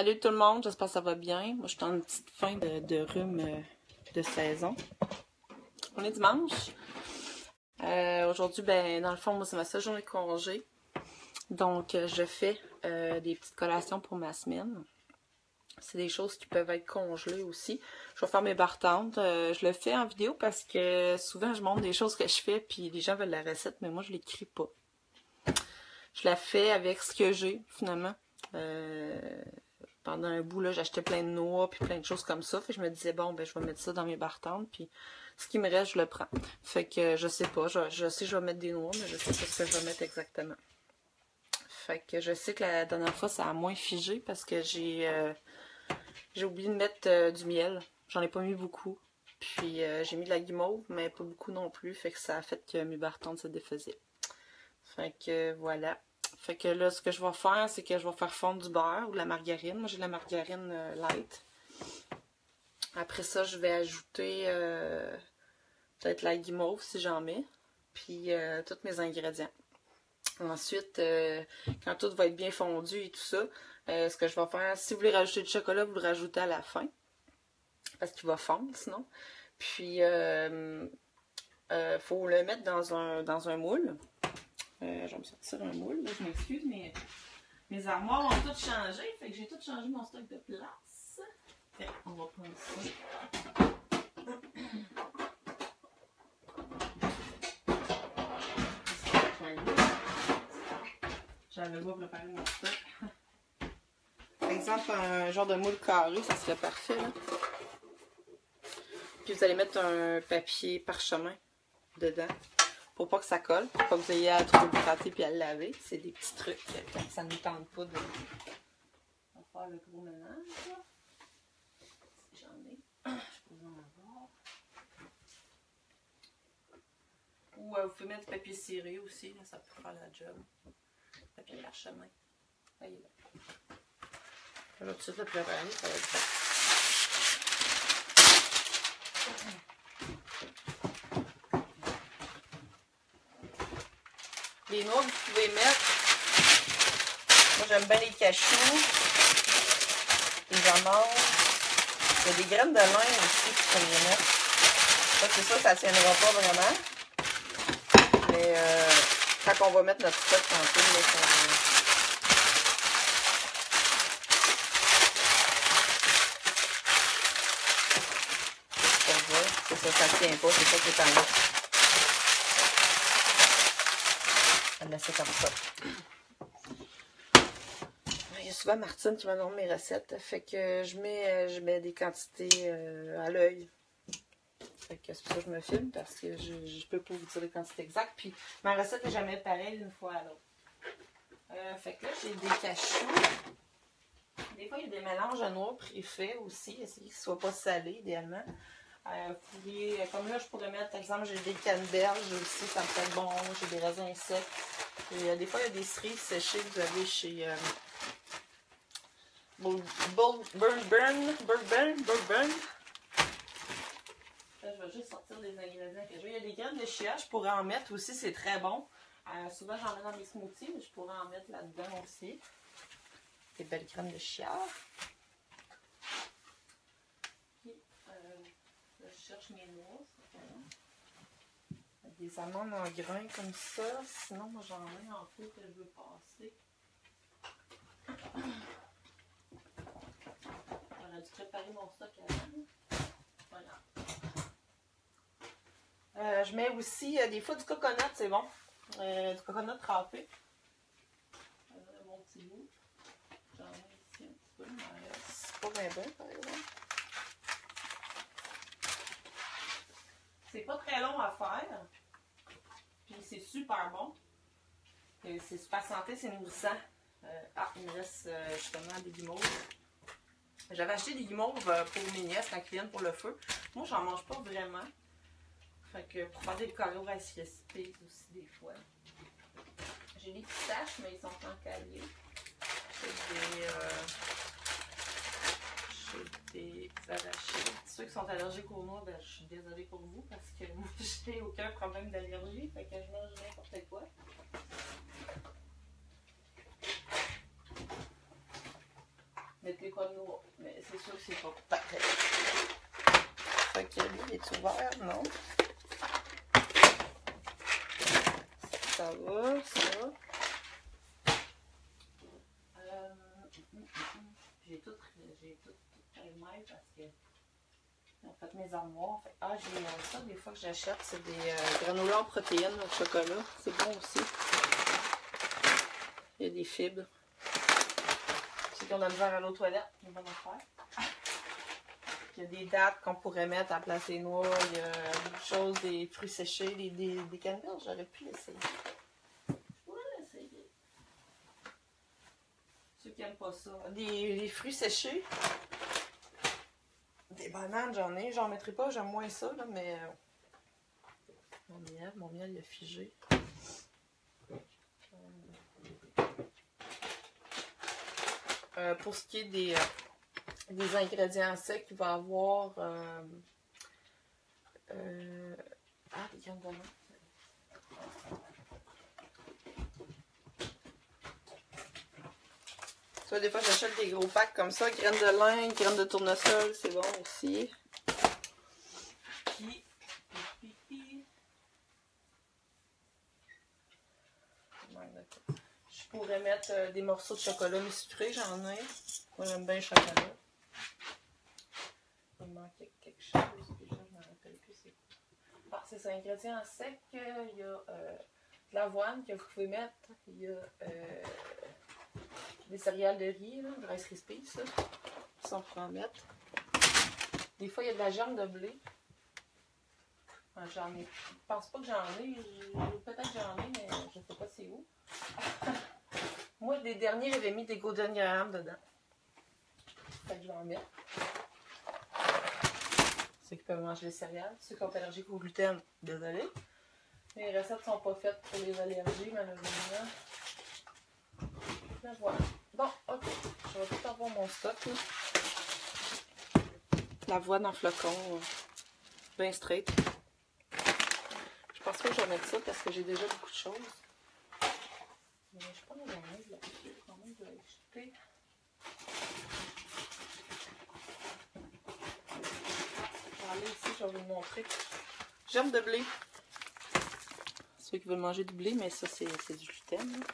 Salut tout le monde, j'espère que ça va bien. Moi, je suis en une petite fin de rhume de saison. On est dimanche. Aujourd'hui, ben, dans le fond, moi, c'est ma seule journée de congé. Donc, je fais des petites collations pour ma semaine. C'est des choses qui peuvent être congelées aussi. Je vais faire mes bartendes. Je le fais en vidéo parce que souvent, je montre des choses que je fais puis les gens veulent la recette, mais moi, je l'écris pas. Je la fais avec ce que j'ai, finalement. Pendant un bout, là, j'achetais plein de noix puis plein de choses comme ça. Fait que je me disais, bon, ben, je vais mettre ça dans mes bartendes puis ce qui me reste, je le prends. Fait que je sais pas. Je sais que je vais mettre des noix, mais je sais pas ce que je vais mettre exactement. Fait que je sais que la dernière fois, ça a moins figé parce que j'ai oublié de mettre du miel. J'en ai pas mis beaucoup. Puis j'ai mis de la guimauve, mais pas beaucoup non plus. Fait que ça a fait que mes bartendes se défaisaient. Fait que voilà. Fait que là, ce que je vais faire, c'est que je vais faire fondre du beurre ou de la margarine. Moi, j'ai de la margarine light. Après ça, je vais ajouter peut-être la guimauve si j'en mets. Puis tous mes ingrédients. Ensuite, quand tout va être bien fondu et tout ça, ce que je vais faire, si vous voulez rajouter du chocolat, vous le rajoutez à la fin. Parce qu'il va fondre sinon. Puis, faut le mettre dans un moule. Je vais me sortir un moule. Là, je m'excuse, mais mes armoires ont toutes changé. Fait que j'ai tout changé mon stock de place. Fait, on va prendre ça. J'avais pas préparé mon stock. Par exemple, un genre de moule carré, ça serait parfait. Là. Puis vous allez mettre un papier parchemin dedans. Pour pas que ça colle, pour pas que vous ayez à trop le gratter puis à le laver. C'est des petits trucs quand ça ne nous tente pas de faire le gros ménage. Si j'en ai, je peux en avoir. Ou vous pouvez mettre du papier ciré aussi, là, ça peut faire la job. Papier parchemin. Voyez là. Je vais tout de suite le préparer, ça va être fait. Les noix que vous pouvez mettre, moi j'aime bien les cachous, les amandes, il y a des graines de lin aussi que vous pouvez mettre. Ça c'est sûr que ça ne tiendra pas vraiment, mais quand on va mettre notre stock tantôt, là, c'est ça, ça ne tient pas, c'est ça qui est en là. On va laisser comme ça. Il y a souvent Martine qui m'annonce mes recettes. Fait que je mets des quantités à l'œil. Fait que c'est pour ça que je me filme parce que je peux pas vous dire les quantités exactes. Puis ma recette n'est jamais pareille d'une fois à l'autre. Fait que là, j'ai des cachous. Des fois, il y a des mélanges de noix préfaits aussi. Essayez qu'ils ne soient pas salés, idéalement. Comme là, je pourrais mettre, par exemple, j'ai des canneberges aussi, ça me fait bon. J'ai des raisins secs. Et des fois, il y a des cerises séchées que vous avez chez Bourbon. Là, je vais juste sortir les ingrédients que j'ai. Il y a des graines de chia, je pourrais en mettre aussi, c'est très bon. Souvent, j'en mets dans mes smoothies, mais je pourrais en mettre là-dedans aussi. Des belles graines de chia. Je cherche mes noix. Des amandes en grains comme ça. Sinon, moi, j'en ai en peu que je veux passer. J'aurais dû préparer mon stock avant. Voilà. Je mets aussi des fois du coconut, c'est bon. Du coconut râpé. Mon petit bout. J'en ai ici un petit peu, mais c'est pas bien bon, par exemple. C'est pas très long à faire. Puis c'est super bon. C'est super santé, c'est nourrissant. Il me reste justement des guimauves. J'avais acheté des guimauves pour mes nièces quand ils viennent pour le feu. Moi, j'en mange pas vraiment. Fait que pour faire des carreaux rice recipes aussi des fois. J'ai des pistaches, mais ils sont en calier. J'ai des arachides. Ceux qui sont allergiques aux noix, ben, je suis désolée pour vous parce que moi, j'ai aucun problème d'allergie. Fait que je mange n'importe quoi. Mettez noix. Mais c'est sûr que c'est pas pareil. Fait que lui, il est ouvert, non? Ça va, ça. J'ai tout allumé parce que en fait mes armoires. Fait, j'ai ça des fois que j'achète, c'est des granolas en protéines au chocolat. C'est bon aussi. Il y a des fibres. C'est qu'on a le verre à l'eau toilette, une bonne affaire. Il y a des dattes qu'on pourrait mettre à la place des noix. Il y a des choses, des fruits séchés, des canneberges. J'aurais pu l'essayer. Je pourrais l'essayer. Ceux qui n'aiment pas ça. Des fruits séchés. Des bananes, j'en ai. J'en mettrai pas, j'aime moins ça, là, mais... Mon miel, il a figé. Pour ce qui est des ingrédients secs, il va y avoir... des graines de lin. Ça, des fois, j'achète des gros packs comme ça. Graines de lin, graines de tournesol, c'est bon aussi. Puis, je pourrais mettre des morceaux de chocolat mais sucré, j'en ai. Moi, j'aime bien le chocolat. Il me manquait quelque chose, déjà, je ne me rappelle plus c'est quoi. Ah, c'est ça, ingrédients secs. Il y a de l'avoine que vous pouvez mettre. Il y a des céréales de riz, là, du Rice Krispies, ça. Ça, on pourrait en mettre. Des fois, il y a de la germe de blé. J'en ai. Je pense pas que j'en ai. Peut-être que j'en ai, mais je ne sais pas c'est où. Moi, des derniers, j'avais mis des Golden Graham dedans. Fait que je vais en mettre. Ceux qui peuvent manger les céréales. Ceux qui sont allergiques au gluten, désolé. Les recettes sont pas faites pour les allergies, malheureusement. Là, voilà. Bon, ok. Je vais tout avoir mon stock. Là. L'avoine en flocons. Bien straight. Je pense pas que je vais mettre ça parce que j'ai déjà beaucoup de choses. Mais je pense que j'en ai de l'acheter. Quand même, je vais l'acheter. Je vais aller ici, je vais vous montrer. Germe de blé. Ceux qui veulent manger du blé, mais ça, c'est du gluten. Là.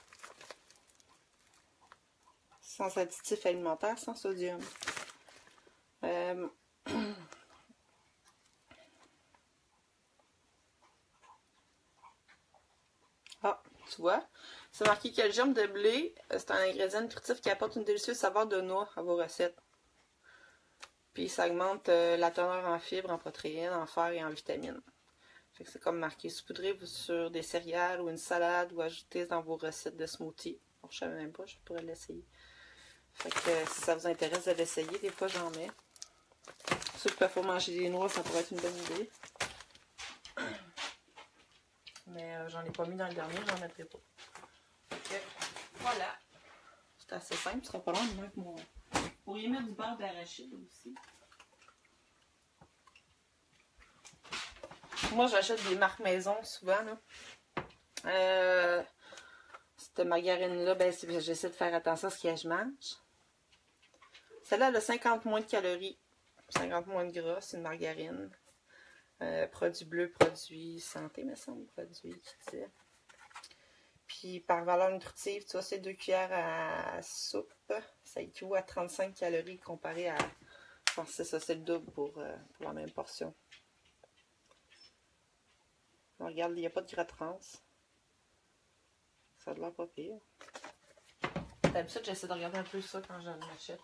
Sans additif alimentaire, sans sodium. Ah, tu vois, c'est marqué que le germe de blé, c'est un ingrédient nutritif qui apporte une délicieuse saveur de noix à vos recettes. Puis ça augmente la teneur en fibres, en protéines, en fer et en vitamines. Fait que c'est comme marqué saupoudrez sur des céréales ou une salade ou ajoutez dans vos recettes de smoothie. Bon, je savais même pas, je pourrais l'essayer. Fait que si ça vous intéresse de l'essayer, des fois j'en mets. Ceux qui peuvent pas manger des noix, ça pourrait être une bonne idée. Mais j'en ai pas mis dans le dernier, j'en mettrai pas. Fait que, voilà. C'est assez simple, ce sera pas long de même que mon... Vous pourriez mettre du beurre d'arachide aussi. Moi, j'achète des marques maison souvent. Là. Cette margarine-là, ben, j'essaie de faire attention à ce que je mange. Celle-là, elle a 50 moins de calories, 50 moins de gras, c'est une margarine. Produit bleu, produit santé, me semble, produit qui dit. Puis par valeur nutritive, tu vois, c'est 2 cuillères à soupe. Ça équivaut à 35 calories comparé à... Je pense que ça, c'est le double pour la même portion. Alors, regarde, il n'y a pas de gras trans. Ça a l'air pas pire. D'habitude, j'essaie de regarder un peu ça quand j'en achète.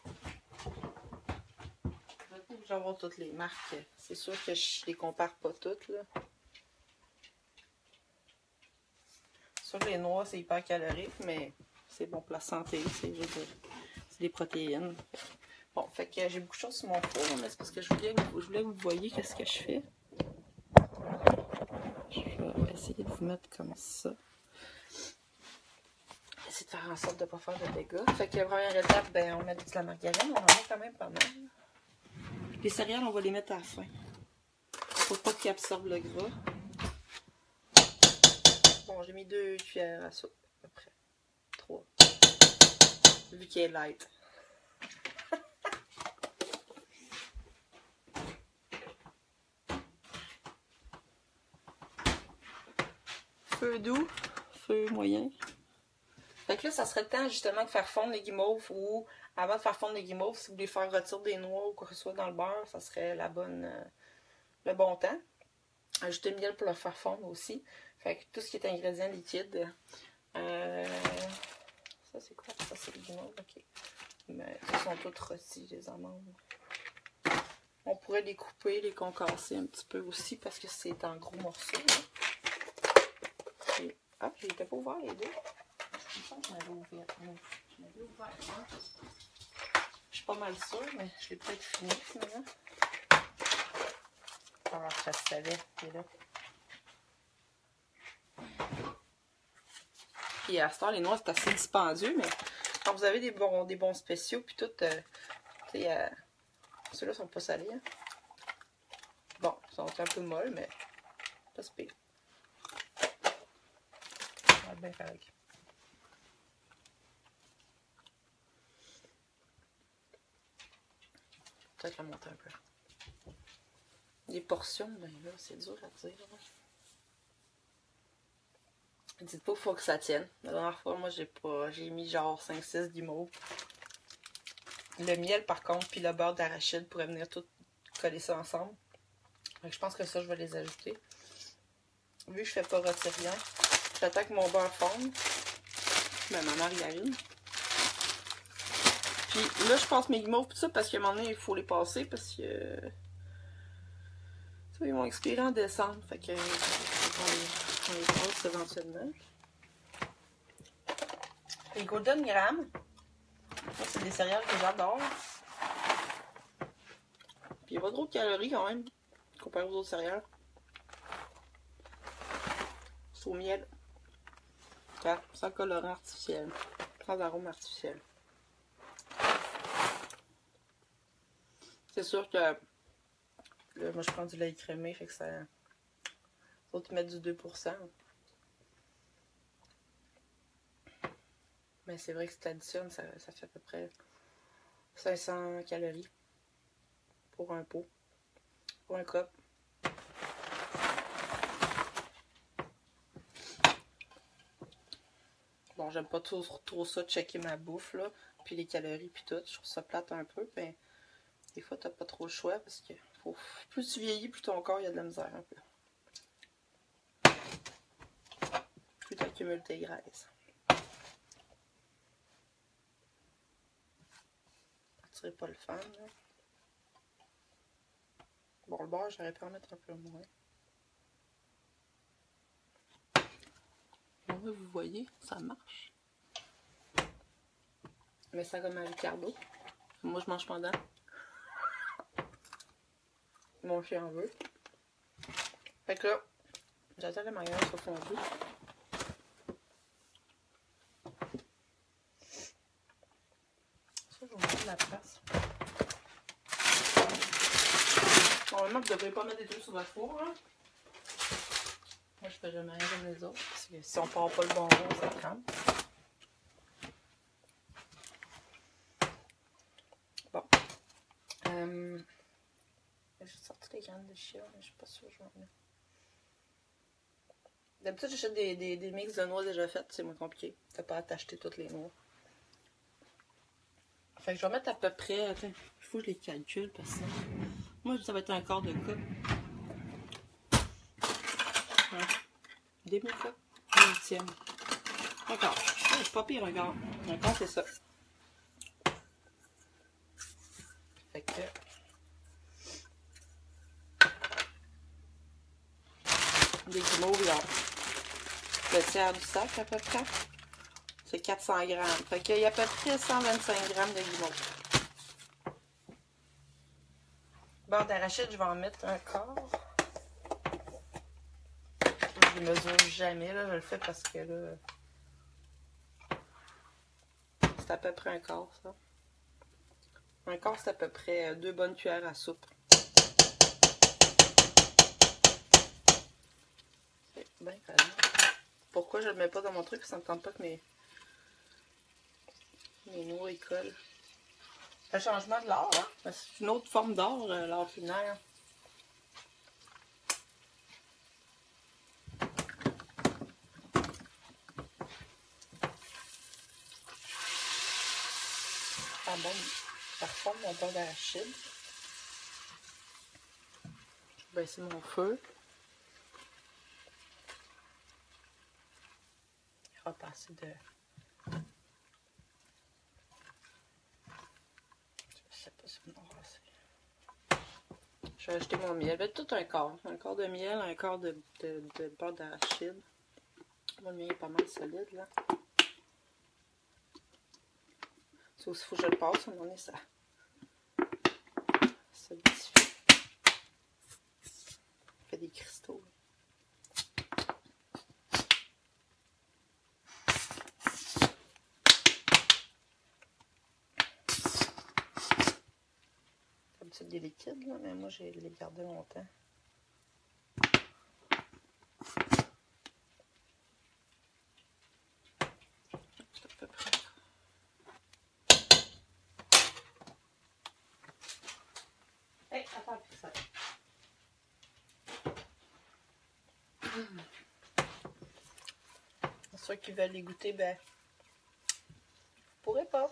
Je vais avoir toutes les marques. C'est sûr que je les compare pas toutes, là. C'est sûr que les noix, c'est hyper calorique, mais c'est bon pour la santé. C'est des protéines. Bon, fait que j'ai beaucoup de choses sur mon four, mais c'est parce que je voulais que vous voyiez qu'est-ce que je fais. Je vais essayer de vous mettre comme ça. Essayer de faire en sorte de ne pas faire de dégâts. Fait que la première étape, ben, on met de la margarine. On en met quand même pas mal. Les céréales, on va les mettre à la fin. Faut pas qu'ils absorbent le gras. Bon, j'ai mis 2 cuillères à soupe, à peu près. 3. Vu qu'il est light. feu doux, feu moyen. Fait que là, ça serait le temps justement de faire fondre les guimauves ou avant de faire fondre les guimauves, si vous voulez faire retirer des noix ou quoi que ce soit dans le beurre, ça serait le bon temps. Ajouter le miel pour le faire fondre aussi. Fait que tout ce qui est ingrédients liquides. Ça c'est quoi? Ça c'est les guimauves, ok. Mais ils sont tous rôtis, les amandes. On pourrait les couper, les concasser un petit peu aussi parce que c'est en gros morceaux. Et, ah, je n'étais pas ouvert les deux. Je me sens que je l'avais ouvert. Je l'avais ouvert. Je suis pas mal sûre, mais je l'ai peut-être fini finalement. Ah, je savais, c'est là. Puis à ce temps, les noix, c'est assez dispendieux, mais quand vous avez des bons spéciaux, puis tout, tu sais, ceux-là sont pas salés. Hein. Bon, ils sont un peu molles, mais pas si pire. Ça va bien faire avec. Peut-être la monter un peu. Les portions, ben là, c'est dur à dire. Hein. Dites pas qu'il faut que ça tienne. La dernière fois, moi, j'ai mis genre 5-6 guimauves. Le miel, par contre, puis le beurre d'arachide pourrait venir tout coller ça ensemble. Donc, je pense que ça, je vais les ajouter. Vu que je fais pas rôtir rien, j'attends que mon beurre fonde. Ben, ma margarine. Puis là, je passe mes guimauves tout ça parce qu'à un moment donné, il faut les passer parce que ça, ils vont expirer en décembre. Fait que on les passe éventuellement. Les Golden Graham, ça c'est des céréales que j'adore. Puis il n'y a pas trop de calories quand même, comparé aux autres céréales. C'est au miel. Sans colorant artificiel. Sans arôme artificiel. C'est sûr que là, moi je prends du lait écrémé, fait que ça. Faut te mettre du 2%. Mais c'est vrai que si tu additionnes, ça fait à peu près 500 calories pour un pot. Pour un cup. Bon, j'aime pas trop ça, checker ma bouffe, là. Puis les calories, puis tout. Je trouve ça plate un peu, mais des fois, t'as pas trop le choix parce que plus tu vieillis, plus ton corps, il y a de la misère un peu. Plus tu accumules tes graisses. Partirai pas le fan, là. Bon, le beurre, j'aurais pu en mettre un peu moins. Bon, vous voyez, ça marche. Mais ça comme un Ricardo. Moi, je mange pendant. Mon chien en veut. Fait que là, j'attends que la mayonnaise soit fondue. Ça, je vais mettre de la place. Normalement, vous ne devriez pas mettre des trucs sur votre four. Hein? Moi, je fais jamais rien comme les autres. Parce que si on part pas le bon rond, ça crame. Bon. J'ai sorti les graines de chia, mais je suis pas sûre que je vais en mettre. D'habitude, j'achète des mix de noix déjà faites. C'est moins compliqué. T'as pas à t'acheter toutes les noix. Fait que je vais mettre à peu près. Attends, il faut que je les calcule parce que moi, ça va être un quart de cup. Ouais. Demi-cup. Un huitième. Un quart. C'est pas pire, un quart. Un quart, c'est ça. Fait que. Des guimauves, là. Le tiers du sac, à peu près. C'est 400 grammes. Fait qu'il y a à peu près 125 grammes de guimauve. Beurre d'arachide, je vais en mettre un quart. Je ne mesure jamais, là. Je le fais parce que là. C'est à peu près un quart, ça. Un quart, c'est à peu près 2 bonnes cuillères à soupe. C'est bien calme. Pourquoi je le mets pas dans mon truc? Ça ne me tente pas que mes noix y collent. Le changement de l'or, hein? C'est une autre forme d'or, l'or culinaire. Ah bon, parfum mon beurre d'arachide. Je vais baisser mon feu. Il va passer de... Je sais pas si on va passer. Je vais ajouter mon miel. Tout un quart. Un quart de miel, un quart de beurre d'arachide. Mon miel est pas mal solide là. Ça aussi, il faut que je le passe. À un moment donné, ça solidifie. Ça fait des cristaux. D'habitude, des liquides, là, mais moi, j'ai les gardé longtemps. Hey, attends, puis ça. Ceux qui veulent les goûter, ben, je pourrais pas.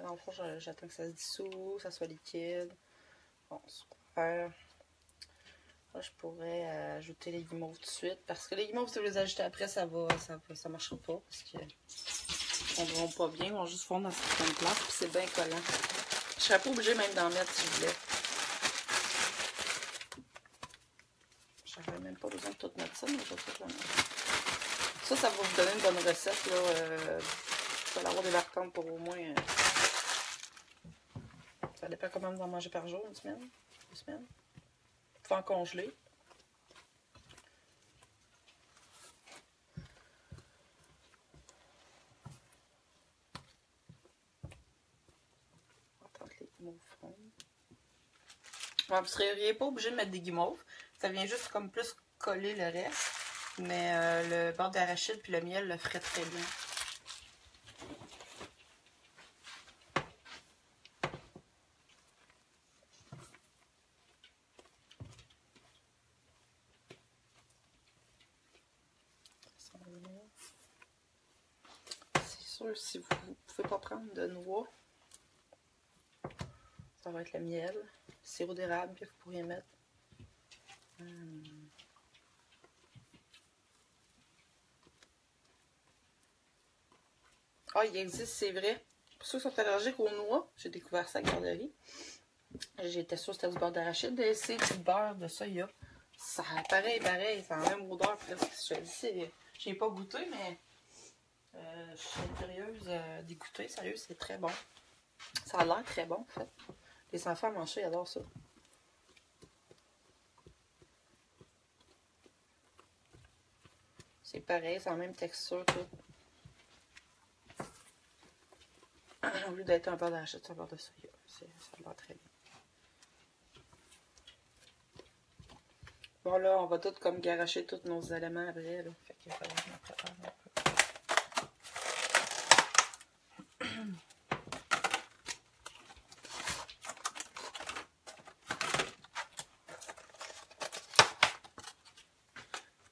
Dans le fond, j'attends que ça se dissout, que ça soit liquide. Bon, super. Là, je pourrais ajouter les guimauves tout de suite. Parce que les guimauves, si vous les ajoutez après, ça marchera pas. Parce qu'ils ne fondront pas bien. Ils vont juste fondre dans certaines places. Puis c'est bien collant. Je serais pas obligée même d'en mettre si je voulais. J'aurais même pas besoin de tout mettre ça, mais je vais tout le mettre. Ça va vous donner une bonne recette. Là. Vous allez avoir des barquantes pour au moins... ça dépend comment vous en mangez par jour, une semaine, 2 semaines. Vous pouvez en congeler. On va attendre que les guimauves fondent. Ouais, vous ne seriez pas obligé de mettre des guimauves. Ça vient juste comme plus coller le reste. Mais le beurre d'arachide puis le miel le ferait très bien. C'est sûr, si vous ne pouvez pas prendre de noix, ça va être le miel, le sirop d'érable que vous pourriez mettre. Ah, il existe, c'est vrai. Pour ceux qui sont allergiques aux noix, j'ai découvert ça à la garderie. J'étais sûre que c'était du beurre d'arachide. C'est du beurre de soya. Ça pareil, ça a la même odeur presque. Je te dis, j'ai pas goûté, mais je suis curieuse d'y goûter. Sérieux, c'est très bon. Ça a l'air très bon, en fait. Les enfants mangent ça, ils adorent ça. C'est pareil, c'est la même texture, tout. Au lieu d'être un beurre d'arachide, c'est un beurre de soya. Ça a l'air très bien. Bon, là, on va tout comme garocher tous nos éléments après, là. Fait qu'il va falloir que je me prépare un peu.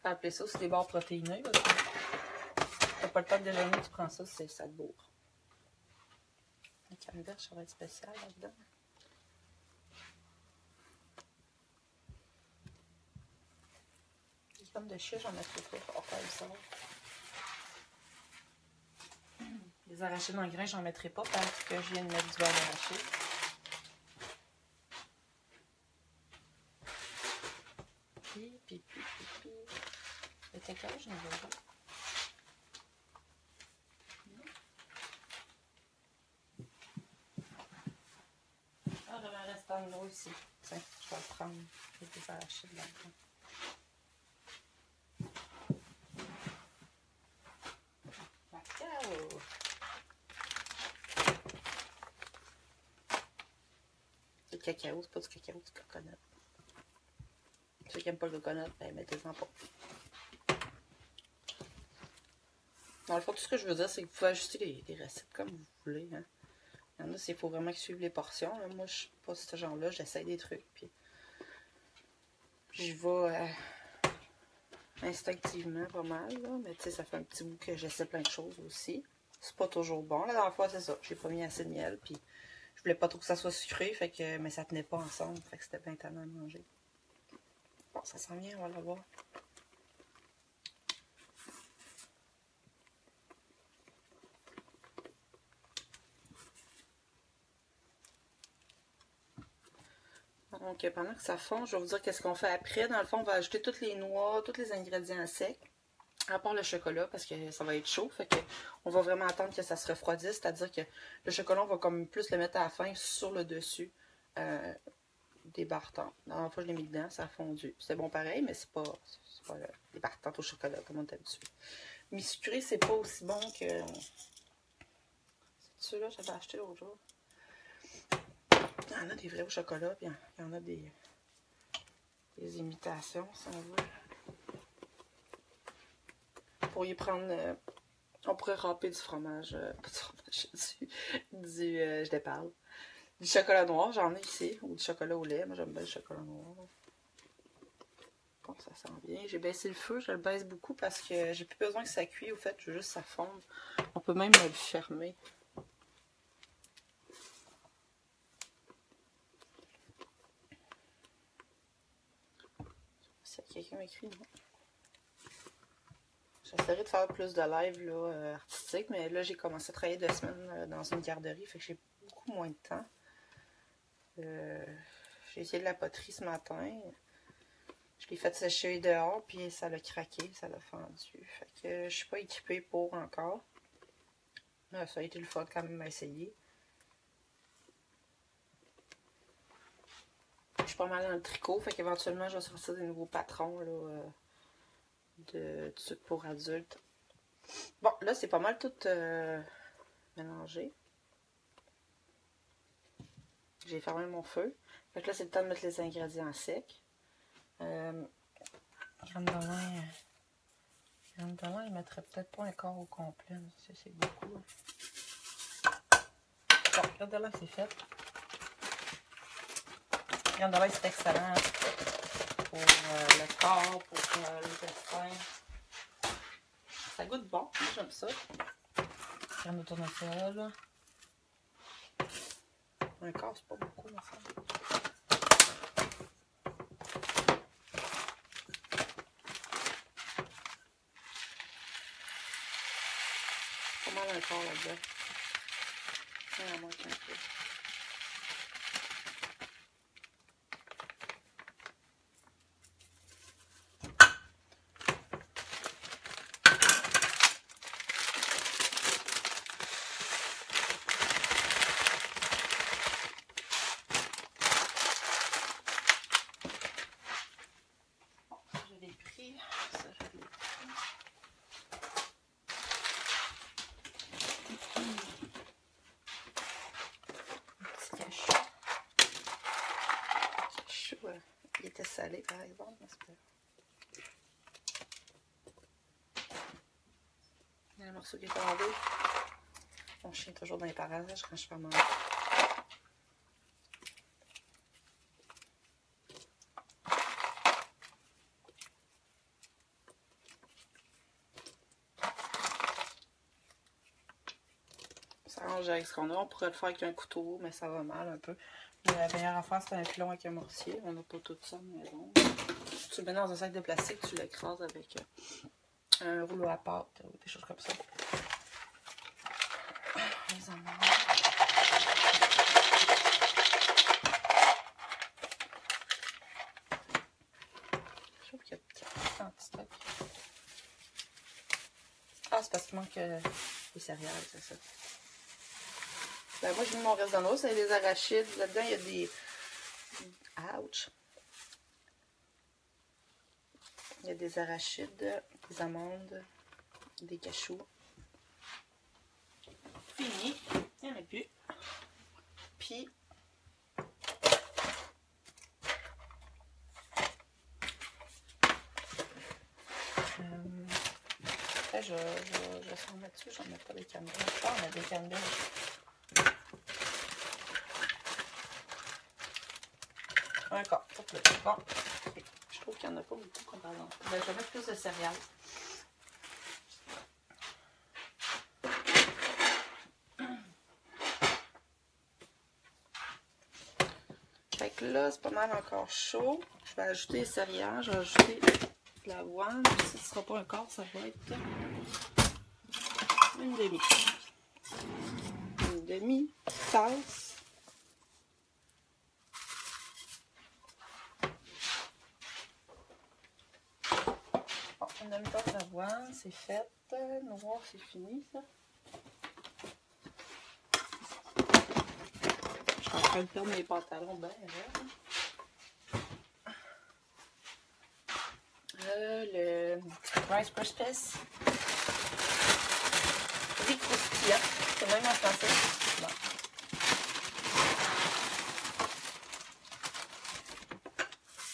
Faut appeler ça aussi des barres protéinées, là. T'as pas le temps de déjeuner, tu prends ça, ça te bourre. La canneberge, ça va être spécial là-dedans. Les pommes de chia, j'en mettrai pas. On va faire ça. Les arachides en grains, j'en mettrai pas parce que je viens de mettre du beurre d'arachide. Puis. Le cacao, j'en veux pas. Ah, j'avais un restant de l'eau ici. Tiens, je vais le prendre. Il y a des arachides là-dedans. Cacao! C'est du cacao, c'est pas du cacao, c'est du coconut. Ceux qui n'aiment pas le coconut, ben mettez-en pas. Dans le fond, tout ce que je veux dire, c'est que vous pouvez ajuster les recettes comme vous voulez. Hein. Il y en a, il faut vraiment qu'ils suivent les portions. Là. Moi, je suis pas ce genre-là, j'essaye des trucs. Puis J'y vais instinctivement pas mal, là. Mais tu sais, ça fait un petit bout que j'essaie plein de choses aussi. C'est pas toujours bon. La dernière fois, c'est ça. J'ai pas mis assez de miel, puis je voulais pas trop que ça soit sucré, fait que, mais ça tenait pas ensemble, fait que c'était bien tannant à manger. Bon, ça sent bien, on va le voir. Donc, pendant que ça fond, je vais vous dire qu'est-ce qu'on fait après. Dans le fond, on va ajouter toutes les noix, tous les ingrédients secs, à part le chocolat, parce que ça va être chaud. Fait que on va vraiment attendre que ça se refroidisse, c'est-à-dire que le chocolat, on va comme plus le mettre à la fin sur le dessus des barres tentes. La dernière fois, je l'ai mis dedans, ça a fondu. C'est bon pareil, mais c'est pas des barres tentes au chocolat, comme on est habitué. Mais sucré, c'est pas aussi bon que... C'est celui-là que j'avais acheté l'autre jour. Il y en a des vrais au chocolat, puis il y en a des imitations, si on veut. Vous pourriez prendre... on pourrait râper du fromage, pas du fromage, je te parle. Du chocolat noir, j'en ai ici, ou du chocolat au lait. Moi, j'aime bien le chocolat noir. Bon, ça sent bien. J'ai baissé le feu, je le baisse beaucoup parce que j'ai plus besoin que ça cuise. Au fait, je veux juste que ça fonde. On peut même le fermer. Si quelqu'un m'écrit, non. J'essaierai de faire plus de live là, artistique, mais là, j'ai commencé à travailler 2 semaines dans une garderie, fait que j'ai beaucoup moins de temps. J'ai essayé de la poterie ce matin. Je l'ai fait sécher dehors, puis ça l'a craqué, ça l'a fendu. Fait que je suis pas équipée pour encore. Là, ça a été le fun quand même à essayer. Je suis pas mal dans le tricot, fait qu'éventuellement, je vais sortir des nouveaux patrons là, de trucs pour adultes. Bon, là, c'est pas mal tout mélangé. J'ai fermé mon feu. Fait que là, c'est le temps de mettre les ingrédients secs. Grande demain, il mettrait peut-être pas un quart au complet. C'est beaucoup. Bon, regardez-là, c'est fait. Regardez-là, c'est excellent pour le corps, pour l'intestin. Ça goûte bon, moi j'aime ça. Crème de tournesol. Un quart, c'est pas beaucoup, mais ça. Pas mal un quart là-dedans. Il en manque un peu. Il était salé par exemple, n'est-ce pas? Il y a un morceau qui est tombé. Mon chien est toujours dans les parages quand je fais manger. Ça arrange avec ce qu'on a. On pourrait le faire avec un couteau, mais ça va mal un peu. La meilleure affaire, c'est un pilon avec un mortier. On n'a pas tout ça à la maison. Tu le mets dans un sac de plastique, tu l'écrases avec un rouleau à pâte ou des choses comme ça. Les amandes. Je trouve qu'il y a un petit stock. Ah, c'est parce qu'il manque des céréales, c'est ça. Ben, moi, j'ai mis mon reste dans l'eau, c'est des arachides. Là-dedans, il y a des... Ouch! Il y a des arachides, des amandes, des cachous. Fini. Il n'y en a plus. Puis... Après, je vais s'en mettre dessus. J'en mets pas des canneberges. Ah, on a des canneberges. Encore, pas plus. Bon, okay. Je trouve qu'il n'y en a pas beaucoup comparé. Ben, je vais mettre plus de céréales. Fait que là, c'est pas mal encore chaud. Je vais ajouter les céréales, je vais ajouter de l'avoine. Si ce ne sera pas un quart, ça va être une demi. Une demi-tasse. Bon, une demi-tasse d'avoine, c'est fait. Noir, c'est fini, ça. Je suis en train de perdre mes pantalons bien raides. Le Rice Krispies. Riz croustillant. C'est même en français. Bon.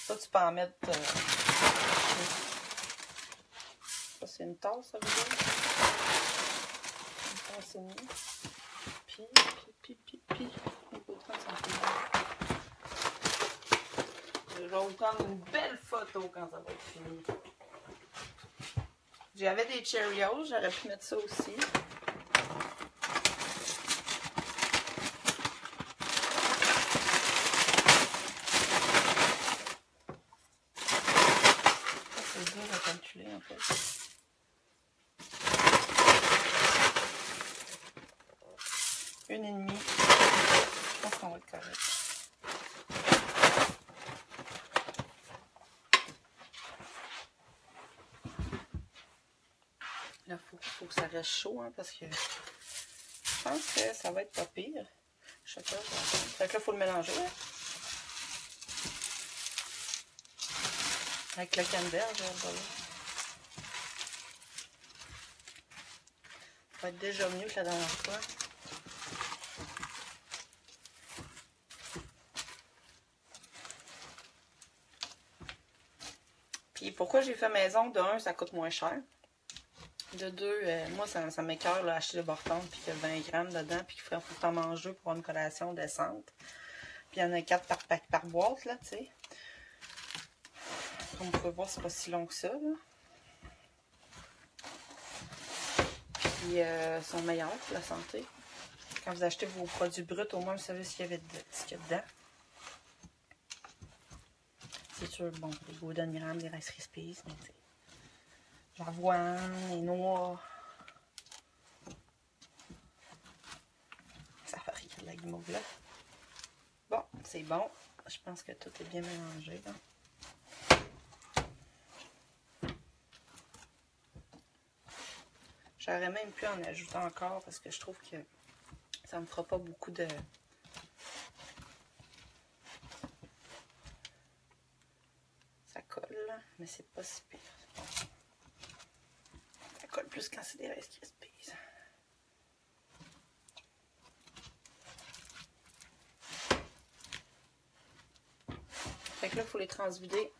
Ça, tu peux en mettre... ça, c'est une tasse, ça veut dire. Une tasse et demie. Puis. Je vais vous prendre une belle photo quand ça va être fini. J'avais des Cheerios, j'aurais pu mettre ça aussi. C'est dur à calculer en fait. Une et demie. Je pense qu'on va être correct. Là, faut que ça reste chaud, hein, parce que je pense que ça va être pas pire. Fait que là, il faut le mélanger. Hein. Avec le canneberge, voilà. Ça va être déjà mieux que la dernière fois. Puis pourquoi j'ai fait maison? De un, ça coûte moins cher. De deux, moi, ça m'écoeure acheter le Bortone puis qu'il y a 20 grammes dedans puis qu'il faut tout en manger pour avoir une collation décente. Puis il y en a 4 par boîte, là, tu sais. Comme vous pouvez voir, c'est pas si long que ça, là. Puis ils sont meilleurs pour la santé. Quand vous achetez vos produits bruts, au moins vous savez ce qu'il y a dedans. C'est sûr, bon, les Golden Graham, les Rice Krispies, mais tu sais. L'avoine, les noix. Ça fait rien de la guimauve là. Bon, c'est bon. Je pense que tout est bien mélangé, là. J'aurais même pu en ajouter encore parce que je trouve que ça me fera pas beaucoup de... Ça colle, mais c'est pas si pire. Ça colle plus quand c'est des Rice Krispies. Fait que là, il faut les transvider.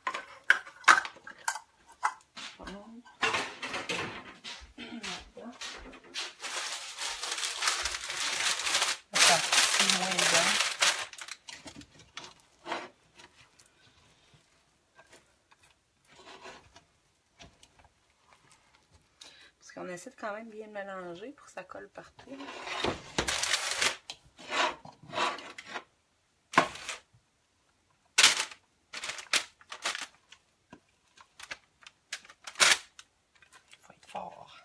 On essaie de quand même bien mélanger pour que ça colle partout. Il faut être fort.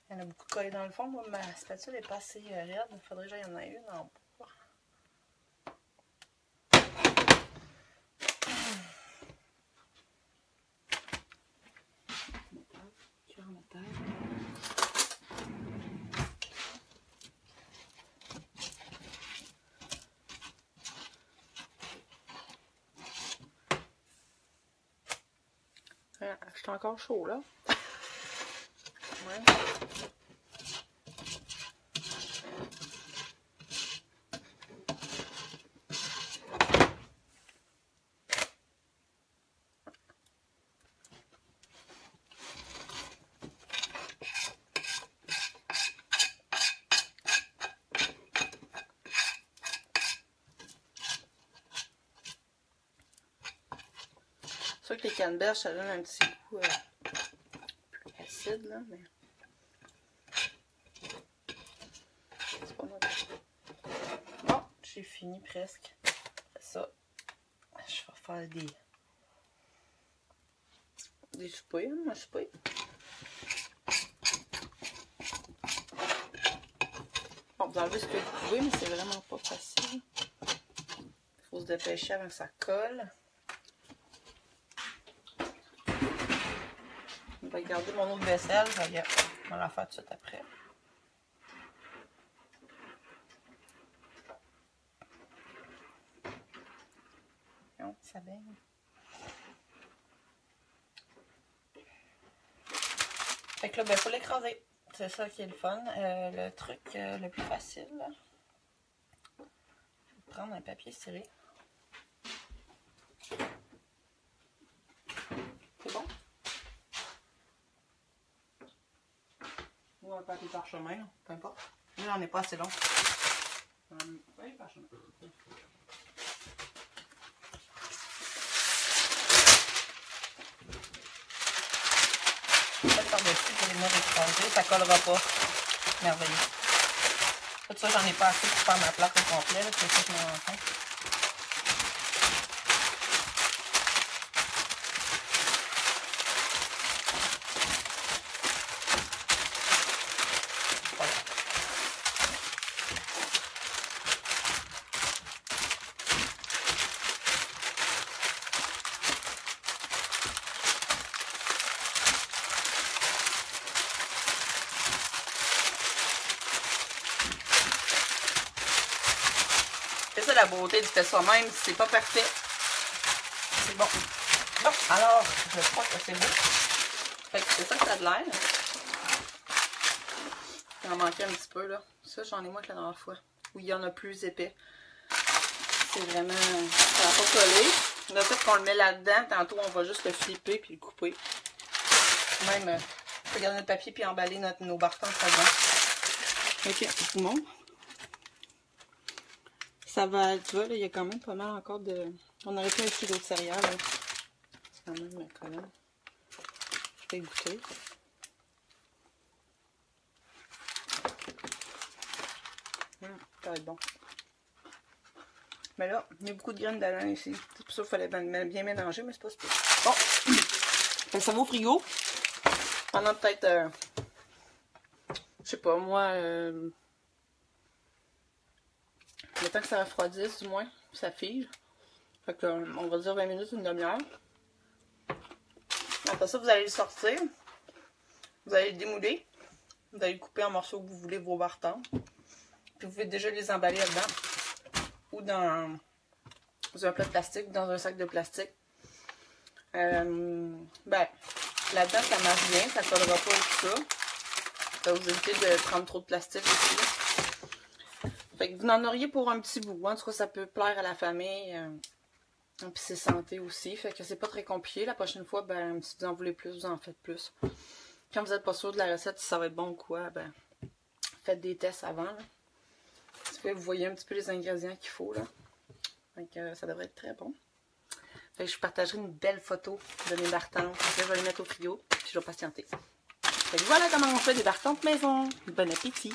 Il y en a beaucoup collé dans le fond. Moi, ma spatule n'est pas assez raide. Il faudrait que j'aille en ait une en bois. Je suis encore chaud là. Ouais. C'est sûr que les canneberges, ça donne un petit goût plus acide, là, mais... C'est pas mal. Bon, j'ai fini presque. Ça, je vais faire des soupes, ma soupe. Bon, vous enlevez ce que vous pouvez, mais c'est vraiment pas facile. Il faut se dépêcher avant que ça colle. Je vais garder mon eau de vaisselle, je vais la faire tout de suite après. Non, ça baigne. Fait que là, ben, faut l'écraser. C'est ça qui est le fun. Le truc le plus facile, là. Je vais prendre un papier ciré. C'est bon? Ou un papier parchemin, peu importe. Lui, j'en ai pas assez long. Oui, parchemin. Par-dessus pour les mettre écrasés, ça collera pas. Merveilleux. Tout ça, j'en ai pas assez pour faire ma plaque au complet, c'est ça que je me rends compte. Voilà. C'est ça la beauté du fait soi-même, c'est pas parfait. C'est bon. Bon, alors, je crois que c'est beau. Fait que c'est ça que ça a de l'air. Il en manquait un petit peu, là. Ça, j'en ai moins que la dernière fois. Où il y en a plus épais. C'est vraiment... Ça va pas coller. Le fait qu'on le met là-dedans, tantôt, on va juste le flipper puis le couper. Même, on peut garder notre papier puis emballer nos bartons là-dedans. Ok, je vous montre. Ça va, tu vois, là, il y a quand même pas mal encore de... On aurait pu acheter d'autres céréales, là. C'est quand même collant. Je vais goûter. Ça va être bon. Mais là, il y a beaucoup de graines d'alun ici. C'est pour ça qu'il fallait bien mélanger, mais c'est pas super. Bon. Ça va au frigo. Pendant peut-être... je sais pas, moi... le temps que ça refroidisse, du moins, ça fige. Fait que, on va dire 20 minutes, une demi-heure. Après ça, vous allez le sortir. Vous allez le démouler. Vous allez le couper en morceaux que vous voulez, vos bartons. Puis vous pouvez déjà les emballer là-dedans. Ou dans un plat de plastique, ou dans un sac de plastique. Ben, là-dedans, ça marche bien. Ça ne collera pas tout ça. Ça va vous éviter de prendre trop de plastique aussi. Fait que vous en auriez pour un petit bout. En tout cas, ça peut plaire à la famille. Puis c'est santé aussi. Fait que c'est pas très compliqué. La prochaine fois, ben, si vous en voulez plus, vous en faites plus. Quand vous n'êtes pas sûr de la recette, si ça va être bon ou quoi, ben, faites des tests avant. Là. Vous voyez un petit peu les ingrédients qu'il faut. Là. Fait que ça devrait être très bon. Fait que je partagerai une belle photo de mes bartentes. Je vais les mettre au frigo. Puis je vais patienter. Fait que voilà comment on fait des bartentes maison. Bon appétit!